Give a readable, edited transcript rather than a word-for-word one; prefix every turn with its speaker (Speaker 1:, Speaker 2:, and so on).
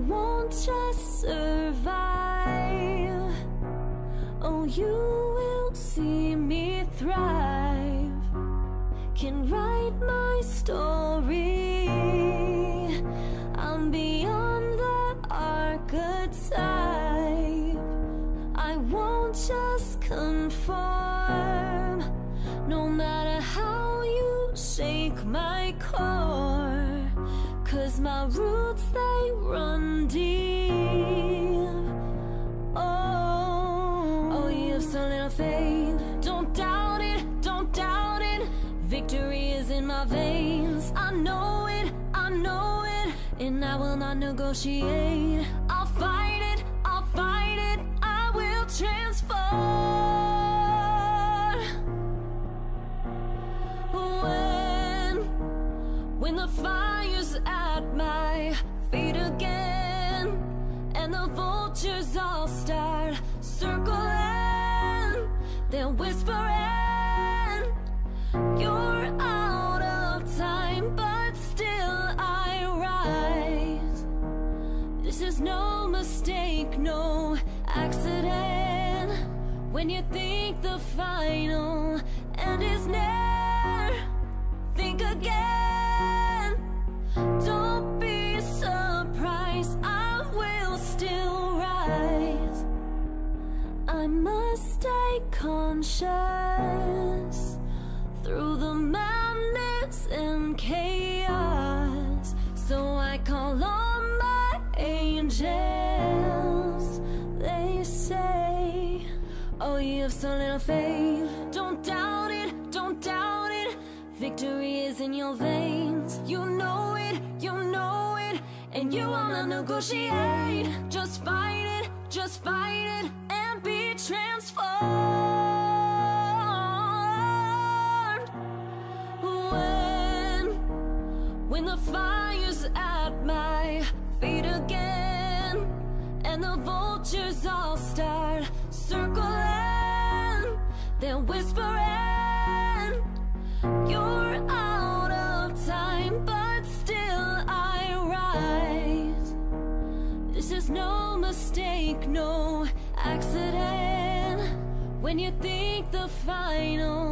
Speaker 1: won't just survive. Oh, you will see me thrive. Can write my story. I'm beyond the archetype. I won't just conform. No matter how you shake my core, 'cause my roots, they run deep. Oh, you have so little faith. Don't doubt it, don't doubt it. Victory is in my veins. I know it, I know it. And I will not negotiate. I'll fight it, I'll fight it. I will transform. When the fire's at my feet again, and the vultures all start circling, they're whispering, you're out of time, but still I rise. This is no mistake, no accident. When you think the final end is near, think again. Don't be surprised, I will still rise. I must stay conscious through the madness and chaos. So I call on my angels. They say, oh, you have so little faith. Don't doubt it, don't doubt it. Victory is in your veins. You know it, you know it. And you wanna negotiate. Just fight it, just fight it. And be transformed. When the fire's at my feet again, and the vultures all start circling, they're whispering, you're out of time, but still I rise. This is no mistake, no accident. When you think the final